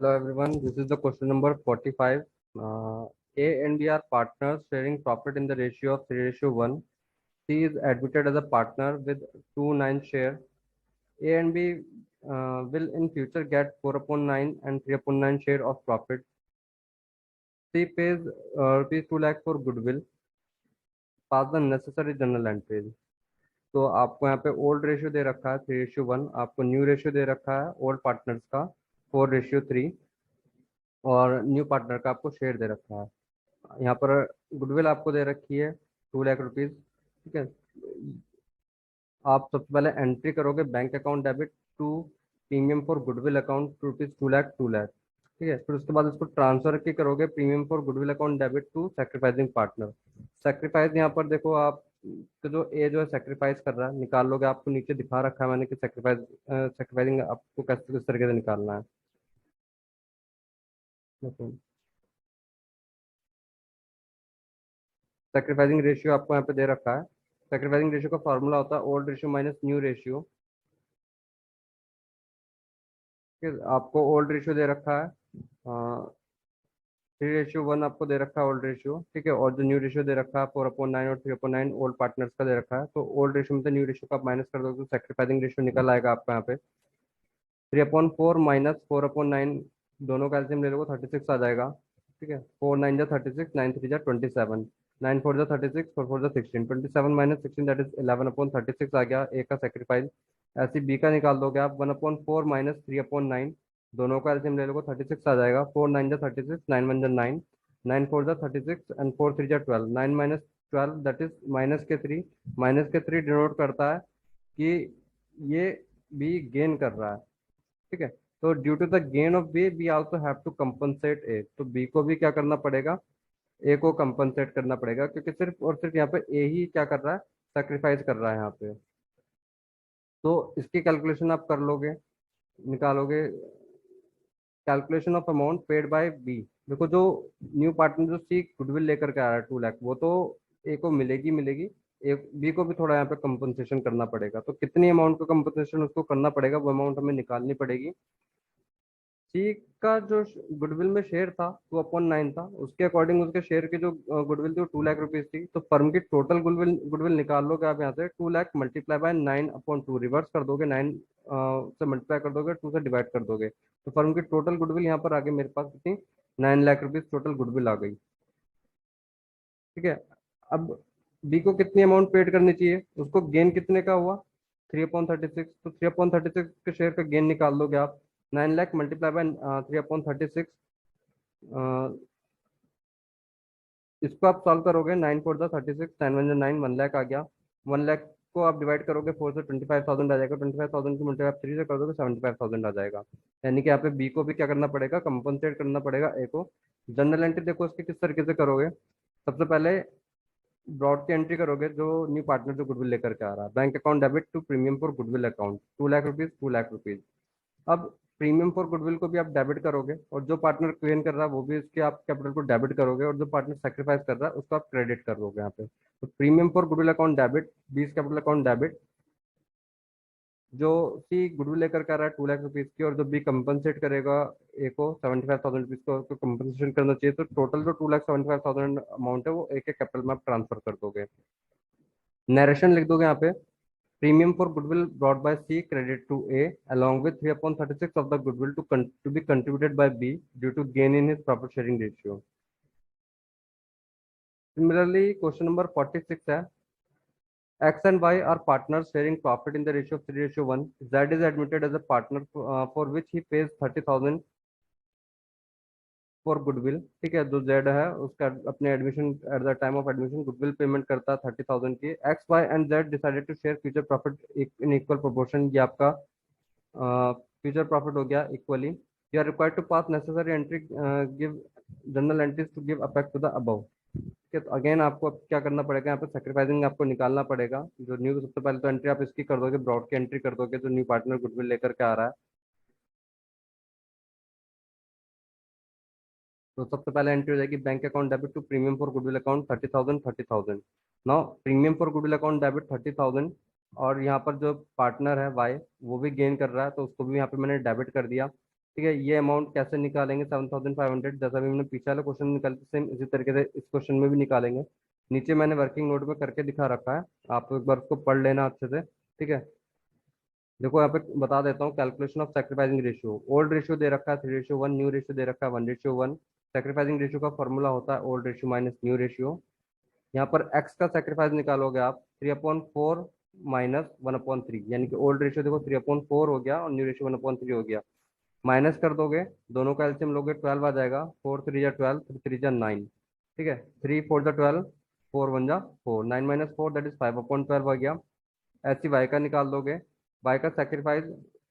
Hello everyone, this is the question number 45. A and B are partners sharing profit in the ratio of 3:1. C is admitted as a partner with 2/9 share. A and B will in future get 4/9 and 3/9 share of profit. C pays rupees 2 lakh for goodwill. Pass the necessary journal entries. तो आपको यहाँ पे old ratio दे रखा है 3:1, आपको new ratio दे रखा है ओल्ड पार्टनर्स का 4:3 और न्यू पार्टनर का आपको शेयर दे रखा है। यहाँ पर गुडविल आपको दे रखी है 2 लाख रुपीज। ठीक है, आप सबसे पहले एंट्री करोगे bank account debit to premium for goodwill account rupees 2 lakh 2 lakh. ठीक है, फिर उसके बाद इसको ट्रांसफर की करोगे premium for goodwill account debit to sacrificing partner. Sacrifice यहाँ पर देखो आप तो जो ए जो है सेक्रीफाइस कर रहा है निकाल लोगे, आपको नीचे दिखा रखा है मैंने कि सेक्रीफाइसिंग आपको किस तरीके से निकालना है। सेक्रीफाइसिंग रेशियो आपको यहाँ पे दे रखा है। सेक्रीफाइसिंग रेशियो का फॉर्मूला होता है old ratio minus new ratio. आपको ओल्ड रेशियो दे रखा है 3:1 आपको दे रखा है ओल्ड रेशियो। ठीक है, और जो न्यू रेशियो दे रखा है 4/9 और 3/9 ओल्ड पार्टनर्स का दे रखा है। तो ओल्ड रेशियो में से न्यू रेशियो का आप माइनस कर दोगे तो सेक्रीफाइसिंग रेशियो निकल आएगा आपका यहाँ पे 3/4 माइनस 4/9। दोनों का एलसीएम ले लोगे 36 आ जाएगा। ठीक है, 4 9 जा 36, 9 3 जा 27, 9 4 जा 36, 4 4 जा 16, 27 माइनस 16 दैट इज 11/36 आ गया ए का सेक्रीफाइस। ऐसे बी का निकाल दोगे आप 1/4 माइनस 3/9। दोनों का एलसीएम ले लोगे 36 आ जाएगा। 4 9 जा 36, 9 1 जा 9, 9 4 जा 36 एंड 4 3 जा 12, 9 माइनस 12 दैट इज -3। -3 डिनोट करता है कि ये बी गेन कर रहा है। ठीक है, तो due to the gain of B B also have to compensate A. तो बी को भी क्या करना पड़ेगा, ए को कंपनसेट करना पड़ेगा, क्योंकि सिर्फ और सिर्फ यहाँ पे ए ही क्या कर रहा है, सेक्रीफाइस कर रहा है यहाँ पे। तो इसकी कैलकुलेशन आप कर लोगे, निकालोगे calculation of amount paid by B. देखो जो न्यू पार्टनर जो सी गुडविल लेकर के आ रहा है 2 लाख, वो तो ए को मिलेगी मिलेगी, ए बी को भी थोड़ा यहाँ पे कंपनसेशन करना पड़ेगा। तो कितनी अमाउंट का कंपनसेशन उसको करना पड़ेगा वो अमाउंट हमें निकालनी पड़ेगी। सी का जो गुडविल में शेयर था 2/9 था, उसके अकॉर्डिंग उसके शेयर की जो गुडविल थी वो 2 लाख रुपीज थी। तो फर्म की टोटल गुडविल गुडविल निकाल लोगे आप यहाँ से 2 लाख मल्टीप्लाई बाय 9/2, रिवर्स कर दोगे 9 से मल्टीप्लाई कर दोगे 2 से डिवाइड कर दोगे। तो फर्म की टोटल गुडविल यहाँ पर आगे मेरे पास कितनी 9 लाख रुपीज टोटल गुडविल आ गई। ठीक है, अब बी को कितनी अमाउंट पेड करनी चाहिए, उसको गेन कितने का हुआ 3/36। तो 3/36 के शेयर का गेन निकाल दोगे आप 9 लाख मल्टीप्लाई बाय 3/36। इसको आप सॉल्व करोगे 9 4 जा 36, 9 1 जा 9, 1 लाख आ गया। 1 लाख को आप डिवाइड करोगे 4 से 25,000 आ जाएगा। 25,000 को मल्टीप्लाई 3 से कर दोगे 75,000 आ जाएगा। यानी कि यहाँ पे बी को भी क्या करना पड़ेगा, कंपनसेट करना पड़ेगा ए को। जनरल एंट्री देखो इसकी किस तरीके से करोगे, सबसे पहले ब्रॉड की एंट्री करोगे जो न्यू पार्टनर जो गुडविल लेकर के आ रहा है। Bank account debit to premium for goodwill account 2 lakh rupees 2 lakh rupees. अब प्रीमियम फॉर गुडविल को भी आप डेबिट करोगे और जो पार्टनर क्लेम कर रहा है वो भी इसके आप कैपिटल को डेबिट करोगे और जो पार्टनर सेक्रीफाइस कर रहा है उसको आप क्रेडिट कर दोगे यहाँ पे। तो premium for goodwill account debit 20 capital account debit. जो सी गुडविल लेकर कर रहा है 2 लाख रुपीज की और जो बी कंपनसेट करेगा ए को 75,000 रुपीज को उसको कंपनसेशन करना चाहिए। तो टोटल जो 2,75,000 अमाउंट है वो ए के कैपिटल में आप ट्रांसफर कर दोगे। नरेशन लिख दोगे यहाँ पे premium for goodwill brought by C credit to A along with 3/36 of the goodwill to be contributed by B due to gain in his profit sharing ratio. Similarly, question number 46 है X and Y are partners sharing profit in the ratio of 3:1. Z is admitted as a partner for which he pays 30,000 for goodwill. ठीक है, जो Z है उसका अपने admission at the time of admission goodwill payment करता है 30,000 की। X Y and Z decided to share future profit in equal proportion. ये आपका फ्यूचर प्रॉफिट हो गया equally. You are required to pass necessary entry give journal entries to give affect to the above. ठीक है, तो again आपको अब क्या करना पड़ेगा, यहाँ पे सेक्रीफाइसिंग आपको निकालना पड़ेगा। जो न्यू सबसे पहले तो एंट्री आप इसकी कर दोगे, ब्रॉड की एंट्री कर दोगे जो न्यू पार्टनर गुडविल लेकर के आ रहा है। तो सबसे पहले एंट्री हो जाएगी bank account debit to premium for goodwill account 30,000 30,000। Now premium for goodwill account debit 30,000 और यहाँ पर जो पार्टनर है वाई वो भी गेन कर रहा है तो उसको भी यहाँ पे मैंने डेबिट कर दिया। ठीक है, ये अमाउंट कैसे निकालेंगे 7,500, जैसा भी हमने पीछे वाले क्वेश्चन में निकाले सेम इसी तरीके से इस क्वेश्चन में भी निकालेंगे। नीचे मैंने वर्किंग नोट में करके दिखा रखा है, आप एक बार उसको पढ़ लेना अच्छे से। ठीक है, देखो यहाँ पे बता देता हूँ calculation of sacrificing ratio. Old ratio दे रखा है 3:1, न्यू रेशियो दे रखा है 1:1। सैक्रिफाइसिंग रेशियो का फॉर्मूला होता है old ratio minus new ratio. यहाँ पर एक्स का सैक्रिफाइस निकालोगे आप 3/4 माइनस 1/3, यानी कि ओल्ड रेशियो देखो 3/4 हो गया और न्यू रेशियो 1/3 हो गया। माइनस कर दोगे, दोनों का एलसीएम लोगे 12 आ जाएगा, 4×3 = 12, 3×3 = 9। ठीक है, 3×4 = 12, 4×1 = 4, 9 - 4 दैट इज 5/12 आ गया। ऐसी वाई का निकाल दोगे, वाई का सेक्रीफाइस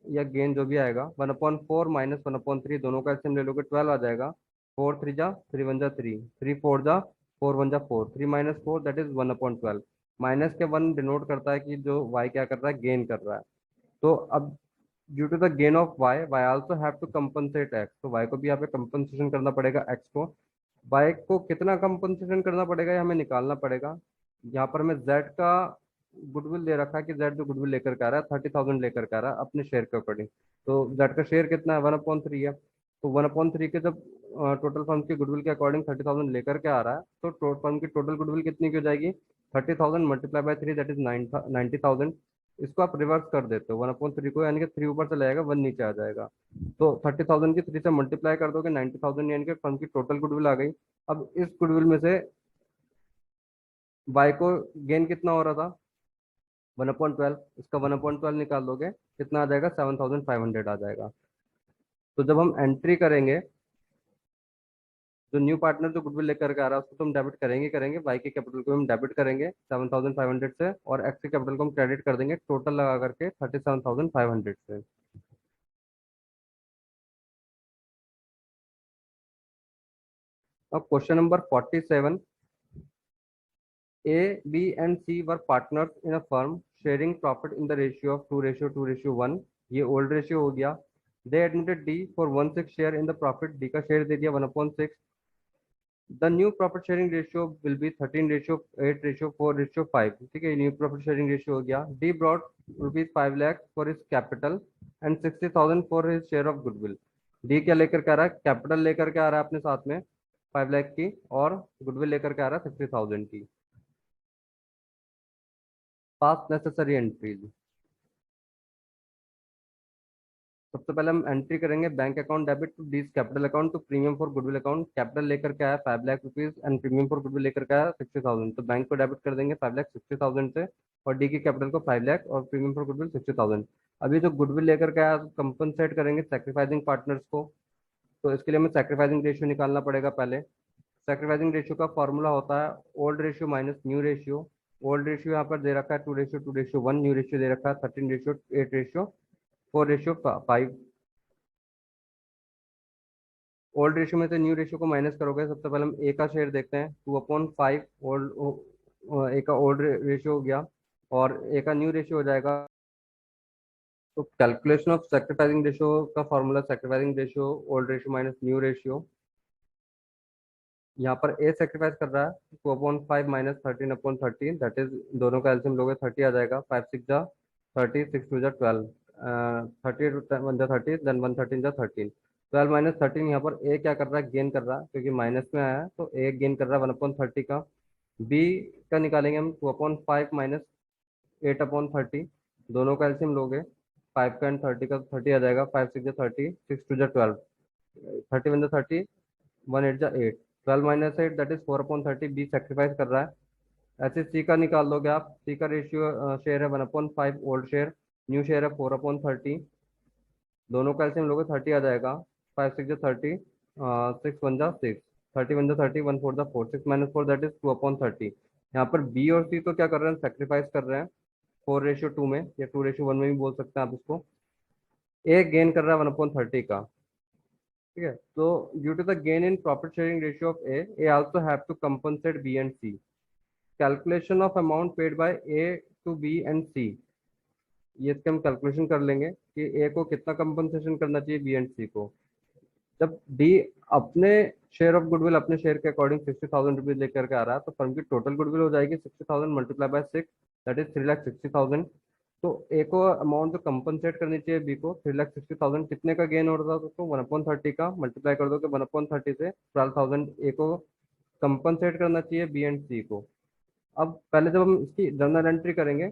या गेन जो भी आएगा 1/4 माइनस 1/3, दोनों का एलसीएम ले लोगे 12 आ जाएगा। 4×3 = 3, 3×1 = 3, 3×4 = 4×1 = 4, 3 - 4 दैट इज 1/12। माइनस के 1 डिनोट करता है कि जो वाई क्या कर रहा है, गेन कर रहा है। तो अब due to the gain of Y, Y also have to compensate X, तो वाई को भी यहाँ पे कंपनसेशन करना पड़ेगा एक्स को। वाई को कितना कंपनसेशन करना पड़ेगा ये हमें निकालना पड़ेगा। यहाँ पर हमें जेड का गुडविल दे रखा है कि जेड जो गुडविल लेकर के आ रहा है 30,000 लेकर के आ रहा है अपने शेयर के अकॉर्डिंग। तो जेड का शेयर कितना है 1/3 है। तो 1/3 के जब टोटल फर्म की गुडविल के अकॉर्डिंग 30,000 लेकर के आ रहा है, तो फर्म की टोटल गुडविल कितनी की हो जाएगी 30,000 मल्टीप्लाई बाय 3 दैट इज 90,000। इसको आप रिवर्स कर देते हो 1/3 को, यानी कि 3 ऊपर चला जाएगा 1 नीचे आ जाएगा। तो 30,000 की 3 से मल्टीप्लाई कर दोगे 90,000, यानी कि फर्म की टोटल गुडविल आ गई। अब इस गुडविल में से बाय को गेन कितना हो रहा था 1/12, इसका 1/12 निकाल दोगे कितना आ जाएगा 7,500 आ जाएगा। तो जब हम एंट्री करेंगे, जो न्यू पार्टनर जो गुडविल लेकर के आ रहा है उसको तो हम डेबिट करेंगे करेंगे, बाई के कैपिटल को हम डेबिट करेंगे 7,500 से, और एक्स के कैपिटल को हम क्रेडिट कर देंगे टोटल लगा करके 37,500 से। अब question number 47, A, B, and C were partners in a firm sharing profit in the ratio of 2:2:1। ये ओल्ड रेशियो हो गया। They admitted D for 1/6 share in the profit, D का शेयर दे दिया 1/6। The new profit sharing ratio will be 13:8:4:5। ठीक है, new profit sharing ratio हो गया। D brought ₹5 lakh for his capital and 60,000 for his share of goodwill। D क्या लेकर के आ रहा है, कैपिटल लेकर के आ रहा है अपने साथ में 5 लाख की, और गुडविल लेकर के आ रहा है 60,000 की। Pass necessary entries. सबसे पहले हम एंट्री करेंगे bank account debit to D's capital account to premium for goodwill account. Capital लेकर के आया 5 lakh rupees and premium for goodwill लेकर के आया 60,000, तो बैंक को डेबिट कर देंगे 5,60,000 से, और डी की कैपिटल को 5 लाख और प्रीमियम फॉर गुडविल 60,000। अभी जो गुडविल लेकर के आया कंपनसेट करेंगे सेक्रीफाइसिंग पार्टनर्स को, तो इसके लिए हमें सेक्रीफाइसिंग रेशियो निकालना पड़ेगा पहले। सेक्रीफाइसिंग रेशियो का फॉर्मूला होता है old ratio minus new ratio. Old ratio यहाँ पर दे रखा है 2:2:1, न्यू रेशियो दे रखा है 13:8:4:5। ओल्ड रेशियो में से न्यू रेशियो को माइनस करोगे, सबसे पहले हम ए का शेयर देखते हैं 2/5। ओल्ड ए का ओल्ड रेशियो हो गया, और ए का न्यू रेशियो हो जाएगा। तो कैलकुलेशन ऑफ सेक्रीफाइसिंग रेशियो का formula sacrificing ratio old ratio minus new ratio. यहाँ पर ए सेक्रीफाइस कर रहा है 2/5 माइनस 13/13, दैट इज दोनों का एलसीएम लोगे 30 आ जाएगा। 5×6 = 30, 6×2 = 12, 30 देन 113 × 13, 12 माइनस 13। यहाँ पर ए क्या कर रहा है, गेन कर रहा है, क्योंकि माइनस में आया है तो ए गेन कर रहा है 1/30 का। बी का निकालेंगे हम 2/5 माइनस 8/30, दोनों का एलसीएम लोगे 5 का एंड 30 का, 30 आ जाएगा। 5×6 = 30, 6×2 = 12, 30 1 × 8 = 8, 12 minus 8 that is 4/30। B sacrifice कर रहा है। ऐसे सी का निकाल दोगे आप, सी का रेशियो शेयर है 1/5 ओल्ड शेयर, न्यू शेयर है 4/30, दोनों का एलसीएम लोगे 30 आ जाएगा। 5×6 = 30, 6×1 = 6, 30 1 × 4 = 4, 6 - 4 दैट इज 2/30। यहाँ पर बी और सी तो क्या कर रहे हैं, सेक्रीफाइस कर रहे हैं 4:2 में, या 2:1 में भी बोल सकते हैं आप इसको। ए गेन कर रहा है 1/30 का। ठीक है, तो due to the gain in profit sharing ratio of A also have to compensate B and C. Calculation of amount paid by A to B and C, ये इसके हम कैलकुलेशन कर लेंगे कि ए को कितना कंपनसेशन करना चाहिए बी एंड सी को। जब डी अपने शेयर ऑफ गुडविल अपने शेयर के अकॉर्डिंग 60,000 रुपीज लेकर के आ रहा है, तो फर्म की टोटल गुडविल हो जाएगी 60,000 मल्टीप्लाई बाय 6 दैट इज 3,60,000। तो ए को अमाउंट जो कंपनसेट करनी चाहिए बी को 3,60,000, कितने का गेन हो रहा था, तो 1/30 का मल्टीप्लाई कर दो कि 1/30 से 12,000 ए को कंपनसेट करना चाहिए बी एंड सी को। अब पहले जब हम इसकी जर्नल एंट्री करेंगे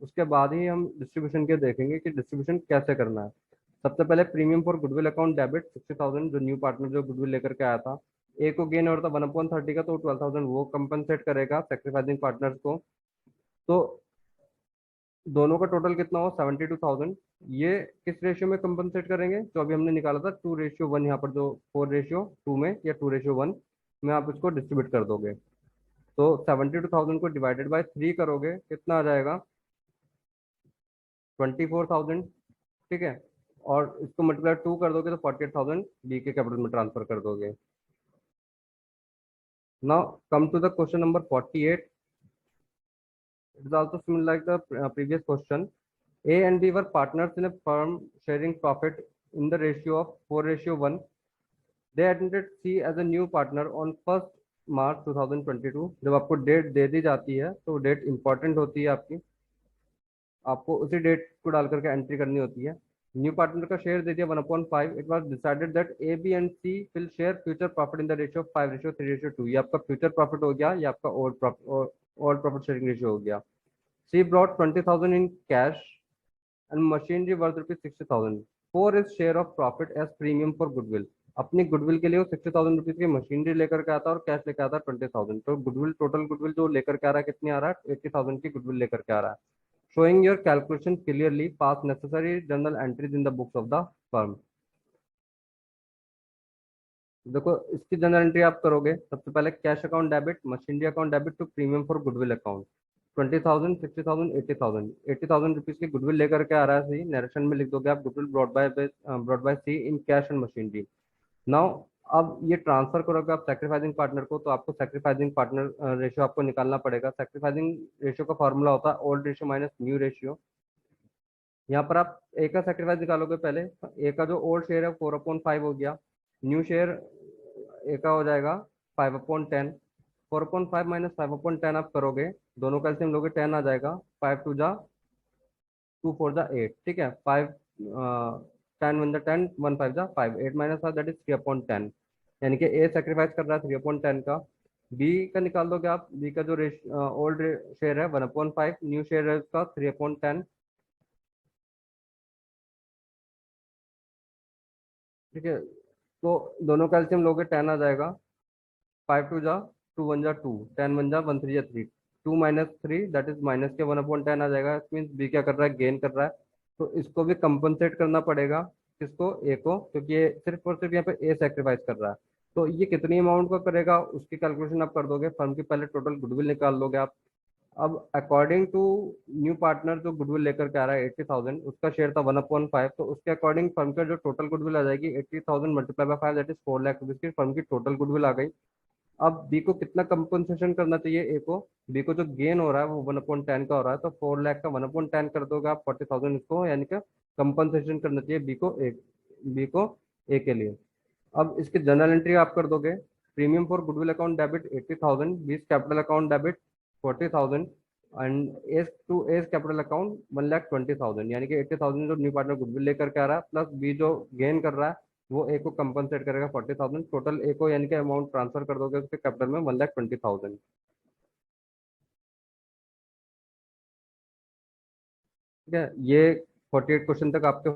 उसके बाद ही हम डिस्ट्रीब्यूशन के देखेंगे कि डिस्ट्रीब्यूशन कैसे करना है। सबसे पहले premium for goodwill account debit 60,000, जो न्यू पार्टनर जो गुडविल लेकर के आया था, ए को गेन हो रहा था 1/30 का, तो 12,000 वो कंपनसेट करेगा सेक्रीफाइसिंग पार्टनर्स को। तो दोनों का टोटल कितना हो 72,000। ये किस रेशियो में कंपनसेट करेंगे, जो अभी हमने निकाला था 2:1, यहाँ पर जो 4:2 में या 2:1 में आप इसको डिस्ट्रीब्यूट कर दोगे। तो 72,000 को डिवाइडेड बाय 3 करोगे, कितना आ जाएगा 24,000, ठीक है। और इसको मल्टीप्लाई 2 कर दोगे तो 48,000 बी के कैपिटल में ट्रांसफर कर दोगे। Now come to the question number 48। It is also similar like the previous question. A and B were partners in a firm sharing profit in the ratio of 4:1. They admitted C as a new partner on 1st March 2022। जब आपको date दे दी जाती है तो date important होती है आपकी, आपको उसी डेट को डाल करके एंट्री करनी होती है। न्यू पार्टनर का शेयर दे दिया 1/5। It was decided that A B and C will share future profit in the ratio of 5:3:2। ये आपका फ्यूचर प्रॉफिट हो गया, ये आपका ओल्ड प्रॉफिट शेयरिंग रेशियो हो गया। C brought 20,000 in cash and machinery worth rupees 60,000 for his share of profit as premium for goodwill। अपनी goodwill के लिए वो 60,000 रुपीज की मशीनरी लेकर के आता है और कैश लेकर आता है 20,000। तो गुडविल, टोटल गुडविल जो लेकर के आ रहा है कितनी आ रहा है 80,000 की गुडविल लेकर के आ रहा है। Showing your calculation clearly, pass necessary journal entries in the books of the firm. देखो इसकी जर्नल एंट्री आप करोगे, सबसे पहले cash account debit, machinery account debit to premium for goodwill account 20,000, 60,000, 80,000। 80,000 rupees की गुडविल लेकर के आ रहा है सी, नरेशन में लिख दोगे आप goodwill brought by C in cash and machinery. Now अब ये ट्रांसफर करोगे आप सेक्रीफाइसिंग पार्टनर को, तो आपको सेक्रीफाइसिंग पार्टनर रेशियो आपको निकालना पड़ेगा। सेक्रीफाइसिंग रेशियो का फॉर्मूला होता है old ratio minus new ratio. यहाँ पर आप ए का सेक्रीफाइस निकालोगे पहले। ए का जो ओल्ड शेयर है 4/5 हो गया, न्यू शेयर ए का हो जाएगा 5/10। 4/5 माइनस 5/10 आप करोगे, दोनों का एलसीएम लोगे 10 आ जाएगा। 5 2 जा 2 4 जा 8, ठीक है। 5 10 1 जा 10, 1 5 जा 5, 8 माइनस 5 दैट इज 3/10। यानी कि ए सेक्रीफाइस कर रहा है 3/10 का। बी का निकाल दोगे आप, बी का जो ओल्ड शेयर है 1/5, न्यू शेयर है उसका 3/10, ठीक है। तो दोनों का एलसीएम लोगे 10 आ जाएगा। 5 2 जा 2 1 जा 2, 10 1 जा 1 3 जा 3, 2 - 3 दैट इज माइनस के 1/10 आ जाएगा। मीन्स बी क्या कर रहा है, गेन कर रहा है। तो इसको भी कंपनसेट करना पड़ेगा, किसको, ए को, क्योंकि ये सिर्फ और सिर्फ यहाँ पे ए सेक्रीफाइस कर रहा है। तो ये कितनी अमाउंट का करेगा उसकी कैलकुलेशन आप कर दोगे, फर्म की पहले टोटल गुडविल निकाल लोगे आप। अब अकॉर्डिंग टू न्यू पार्टनर जो गुडविल लेकर के आ रहा है 80,000, उसका शेयर था 1/5, तो उसके अकॉर्डिंग फर्म का जो टोटल गुडविल आ जाएगी 80,000 multiply by 5 that is 4 lakh rupees की फर्म की टोटल गुडविल आ गई। अब बी को कितना कंपनसेशन करना चाहिए ए को, बी को जो गेन हो रहा है वो 1/10 का हो रहा है, तो 4 लाख का 1/10 कर दोगे आप 40,000 इसको, यानी कि कंपनसेशन करना चाहिए बी को ए के लिए। अब इसकी जर्नल एंट्री आप कर दोगे। Premium for goodwill account debit 80,000, B's capital account debit 40,000 and S to S capital account 1,20,000। यानी कि 80,000 जो न्यू पार्टनर गुडविल लेकर के आ रहा है प्लस बी जो गेन कर रहा है वो ए को कंपनसेट करेगा 40,000। टोटल ए को यानी कि अमाउंट ट्रांसफर कर दोगे उसके कैपिटल में 1,20,000, ठीक है। ये 48 क्वेश्चन तक आपके